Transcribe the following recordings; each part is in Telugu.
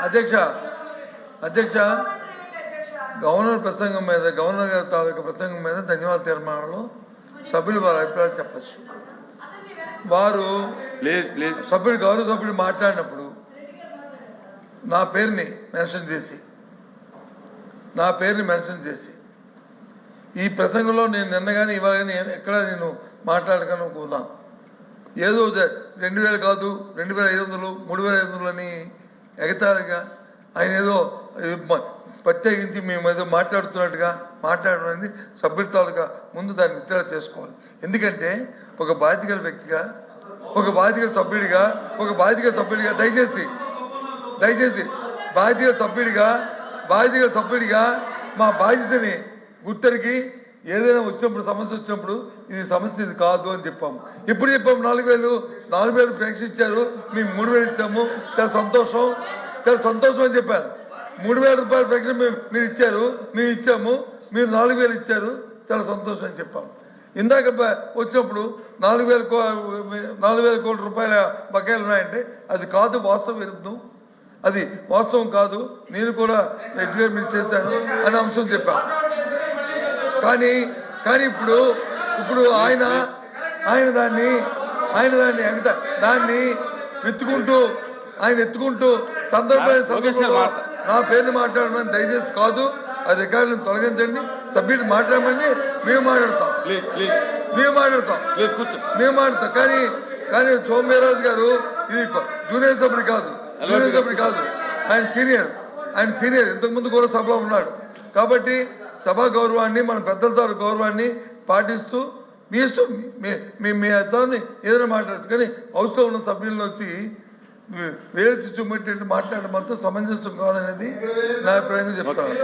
అధ్యక్ష అధ్యక్ష గవర్నర్ ప్రసంగం మీద గవర్నర్ గారి తాలూకా ప్రసంగం మీద ధన్యవాద తీర్మానంలో సభ్యులు వారి అభిప్రాయాలు చెప్పచ్చు. వారు సభ్యుడు గౌరవ సభ్యుడు మాట్లాడినప్పుడు నా పేరుని మెన్షన్ చేసి ఈ ప్రసంగంలో నేను నిన్న కానీ ఇవాళ కానీ ఎక్కడ నేను మాట్లాడకనుకున్నా ఏదో 2000 కాదు 2500 3500 అని ఎగతాళిగా ఆయన ఏదో ప్రత్యేకించి మేము ఏదో మాట్లాడుతున్నట్టుగా మాట్లాడడం అనేది సభ్యుల తాలూకా ముందు దాన్ని విత్డ్రా చేసుకోవాలి. ఎందుకంటే ఒక బాధ్యత వ్యక్తిగా ఒక బాధ్యత సభ్యుడిగా దయచేసి బాధ్యత సభ్యుడిగా మా బాధ్యతని గుర్తరికి ఏదైనా సమస్య వచ్చినప్పుడు ఇది సమస్య ఇది కాదు అని చెప్పాము. ఇప్పుడు చెప్పాము 4000 పెన్షన్ ఇచ్చారు, మేము 3000 ఇచ్చాము, చాలా సంతోషం అని చెప్పారు. 3000 రూపాయల పెన్షన్ మీరు ఇచ్చారు, మేము ఇచ్చాము, మీరు 4000 ఇచ్చారు, చాలా సంతోషం అని చెప్పాము. ఇందాక వచ్చినప్పుడు 4000 కోట్ల రూపాయల బకాయిలు ఉన్నాయంటే అది కాదు, వాస్తవం విరుద్ధం, అది వాస్తవం కాదు, నేను కూడా ఎగ్జిక్యూటివ్ చేశాను అనే అంశం చెప్పాను. కానీ ఇప్పుడు ఆయన దాన్ని ఎత్తుకుంటూ సందర్భంలో నా పేరుని మాట్లాడమని దయచేసి కాదు, ఆ రికార్డులను తొలగించండి, సబ్మిట్ మాట్లాడమని మేము మాట్లాడతాం. కానీ సోమవీర్రాజు గారు ఇది జూనియర్ సభ్యుడు కాదు, ఆయన సీనియర్ ఇంతకుముందు కూడా సభలో ఉన్నాడు. కాబట్టి సభా గౌరవాన్ని మన పెద్దలతో గౌరవాన్ని పాటిస్తూ మీ అర్థాన్ని ఏదైనా మాట్లాడచ్చు. కానీ హౌస్లో ఉన్న సభ్యులను వచ్చి వేరే చూపెట్టి మాట్లాడడం మాత్రం సమంజసం కాదనేది నా అభిప్రాయంగా చెప్తాను.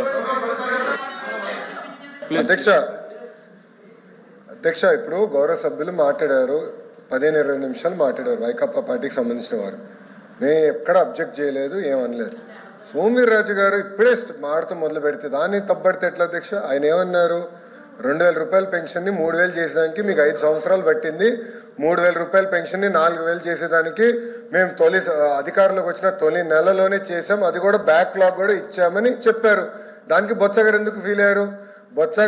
అధ్యక్ష ఇప్పుడు గౌరవ సభ్యులు మాట్లాడారు, 15-20 నిమిషాలు మాట్లాడారు. వైకాపా పార్టీకి సంబంధించిన వారు మేము ఎక్కడ అబ్జెక్ట్ చేయలేదు, ఏమనలేదు. సోమవీర్రాజు గారు ఇప్పుడే మాడుతూ మొదలు పెడితే దాన్ని తప్పబడితే ఎట్లా అధ్యక్ష? ఆయన ఏమన్నారు, 2000 రూపాయల పెన్షన్ని 3000 చేసేదానికి మీకు 5 సంవత్సరాలు పట్టింది, 3000 రూపాయల పెన్షన్ని 4000 చేసేదానికి మేము అధికారంలోకి వచ్చిన తొలి నెలలోనే చేసాం, అది కూడా బ్యాక్లాగ్ కూడా ఇచ్చామని చెప్పారు. దానికి బొత్స గారు ఎందుకు ఫీల్ అయ్యారు? బొత్స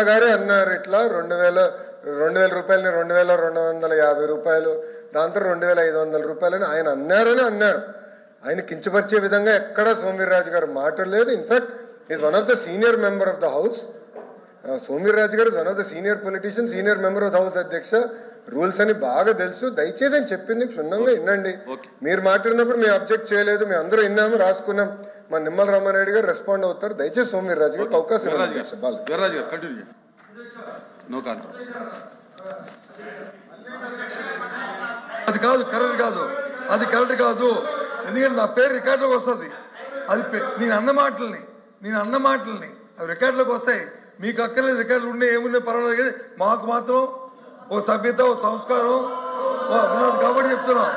గారే అన్నారు ఇట్లా 2000 రూపాయలని 2250 రూపాయలు, దాంతో 2500 రూపాయలని ఆయన అన్నారు. ఆయన కించపరిచే విధంగా ఎక్కడా సోమవీర్రాజు గారు మాట్లాడలేదు. In fact is one of the senior member of the house. Somu Veerraju గారు one of the senior politician, senior member of the house. అధ్యక్ష రూల్స్ అని బాగా తెలుసు, దయచేసి అని చెప్పింది క్షుణ్ణంగా వినండి. మీరు మాట్లాడినప్పుడు మేము అబ్జెక్ట్ చేయలేదు, మేము అందరూ విన్నాము, రాసుకున్నాం. మా నిమ్మల రామారెడ్డి గారు రెస్పాండ్ అవుతారు. దయచేసి సోమవీర్రాజు గారికి అవకాశం అది కరెక్ట్ కాదు. ఎందుకంటే నా పేరు రికార్డులోకి వస్తుంది. అది నేను అన్న మాటల్ని అవి రికార్డులోకి వస్తాయి. మీకు అక్కర్లేదు, రికార్డులు ఉన్నాయి, ఏమున్నాయి పర్వాలేదు. కానీ మాకు మాత్రం ఓ సభ్యత, ఓ సంస్కారం ఉన్నది కాబట్టి చెప్తున్నాం.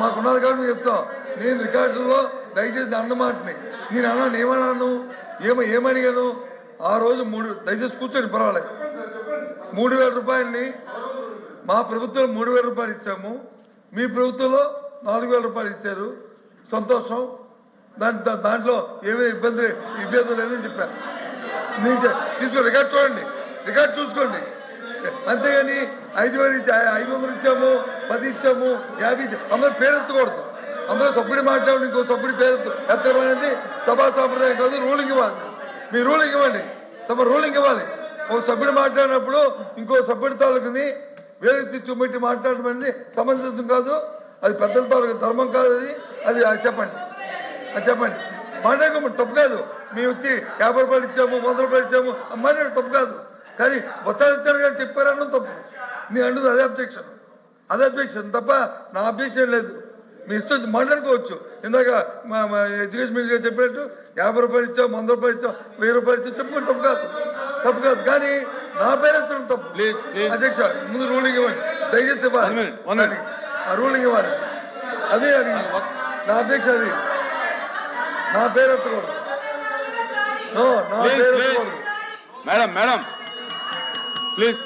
మాకున్నది కాబట్టి చెప్తాం. నేను రికార్డుల్లో దయచేసి అన్న మాటని నేను ఏమన్నాను, ఏమడిగాను ఆ రోజు దయచేసి కూర్చొని పర్వాలేదు. 3000 రూపాయలని మా ప్రభుత్వంలో 3000 రూపాయలు ఇచ్చాము, మీ ప్రభుత్వంలో 4000 రూపాయలు ఇచ్చారు, సంతోషం. దాంట్లో ఏమీ ఇబ్బంది లేదని చెప్పారు. తీసుకోండి, రికార్డ్ చూసుకోండి. అంతేగాని 500 ఇచ్చాము, 10 ఇచ్చాము, 50 ఇచ్చాము, అందరూ పేరు ఎత్తకూడదు. అందరూ సభ్యుడి మాట్లాడి ఇంకో సభ్యుడి పేరు ఎత్తడం అనేది సభా సాంప్రదాయం కాదు. రూలింగ్ ఇవ్వాలి, మీ రూలింగ్ ఇవ్వండి, తమ రూలింగ్ ఇవ్వాలి. ఒక సభ్యుడు మాట్లాడినప్పుడు ఇంకో సభ్యుడి తాలూకుని వేరే చూపెట్టి మాట్లాడడం అనేది సమంజసం కాదు, అది పెద్దల తాలూకు ధర్మం కాదు. అది చెప్పండి మాట్లాడుకోమని తప్పు కాదు. మేము వచ్చి 50 రూపాయలు ఇచ్చాము, 100 రూపాయలు ఇచ్చాము మాట్లాడు తప్పు కాదు. కానీ బొత్తాలు ఇచ్చారు కానీ చెప్పారన్న తప్పు. నేను అంటుంది అదే అబ్జెక్షన్ తప్ప నా అబ్జెక్షన్ లేదు. మీ ఇష్టం మాట్లాడుకోవచ్చు. ఇందాక మా ఎడ్యుకేషన్ మినిస్టర్ చెప్పినట్టు 50 రూపాయలు ఇచ్చాం, 100 రూపాయలు ఇచ్చాం, 1000 రూపాయలు ఇచ్చాం చెప్పుకోండి, తప్పు కాదు. కానీ నా పేరు ఎత్తడం తప్పు. అధ్యక్ష ముందు రూలింగ్ ఇవ్వండి, దయచేసి ఇవ్వాలి, ఆ రూలింగ్ ఇవ్వాలి. అదే అడిగి నా అధ్యక్ష, అది నా పేరు ఎత్తకూడదు. మేడం ప్లీజ్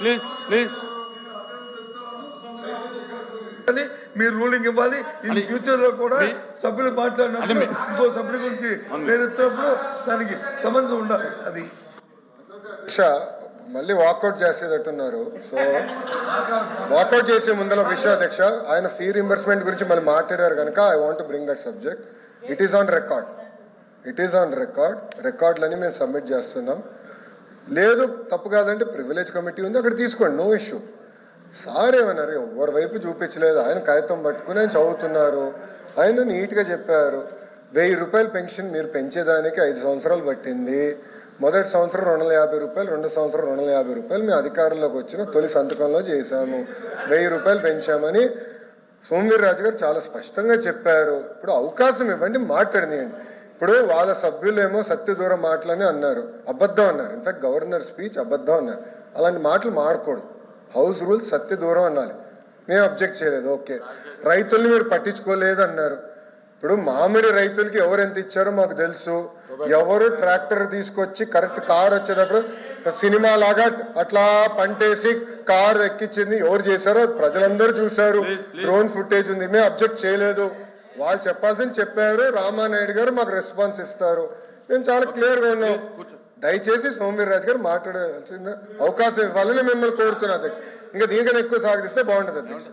మీరు రూలింగ్ ఇవ్వాలి. ఇన్ ఫ్యూచర్ లో కూడా సభ్యులు మాట్లాడినప్పుడు ఇంకో సభ్యుల గురించి పేరెత్తినప్పుడు దానికి సంబంధం ఉండాలి. అది మళ్ళీ వాకౌట్ చేసేటట్టున్నారు. సో వాకౌట్ చేసే ముందర విషయ అధ్యక్ష, ఆయన ఫీ రింబర్స్మెంట్ గురించి మళ్ళీ మాట్లాడారు కనుక I want bring that subject. It is on record. రికార్డులని మేము సబ్మిట్ చేస్తున్నాం. లేదు తప్పు కాదంటే ప్రివిలేజ్ కమిటీ ఉంది, అక్కడ తీసుకోండి, నో ఇష్యూ. సార్ ఏమన్నారు, ఎవరి వైపు చూపించలేదు. ఆయన కాగితం పట్టుకుని ఆయన చదువుతున్నారు. ఆయన నీట్గా చెప్పారు, 1000 రూపాయలు పెన్షన్ మీరు పెంచేదానికి 5 సంవత్సరాలు పట్టింది. మొదటి సంవత్సరం 250 రూపాయలు, 2 సంవత్సరం 250 రూపాయలు మేము అధికారంలోకి వచ్చిన తొలి సంతకంలో చేశాము. 1000 రూపాయలు పెంచామని సోమవీర్రాజు గారు చాలా స్పష్టంగా చెప్పారు. ఇప్పుడు అవకాశం ఇవ్వండి, మాట్లాడినాయండి. ఇప్పుడు వాళ్ళ సభ్యులేమో సత్య దూరం మాటలని అన్నారు, అబద్ధం అన్నారు. ఇన్ఫాక్ట్ గవర్నర్ స్పీచ్ అబద్ధం అన్నారు. అలాంటి మాటలు మాడకూడదు. హౌస్ రూల్స్ సత్య దూరం అనాలి. మేము అబ్జెక్ట్ చేయలేదు, ఓకే. రైతుల్ని మీరు పట్టించుకోలేదు అన్నారు. ఇప్పుడు మామిడి రైతులకి ఎవరు ఎంత ఇచ్చారో మాకు తెలుసు. ఎవరు ట్రాక్టర్ తీసుకొచ్చి కరెక్ట్ కార్ వచ్చేటప్పుడు సినిమా లాగా అట్లా పంటేసి కారు ఎక్కించింది ఎవరు చేశారో ప్రజలందరూ చూశారు. డ్రోన్ ఫుటేజ్ ఉంది. మేము అబ్జెక్ట్ చేయలేదు. వాళ్ళు చెప్పాల్సింది చెప్పారు. రామానాయుడు గారు మాకు రెస్పాన్స్ ఇస్తారు. మేము చాలా క్లియర్ గా ఉన్నాం. దయచేసి సోమవీర్రాజు గారు మాట్లాడాల్సింది అవకాశం ఇవ్వాలని మిమ్మల్ని కోరుతున్నా అధ్యక్ష. ఇంకా దీనికన్నా ఎక్కువ సాగిస్తే బాగుంటుంది అధ్యక్ష.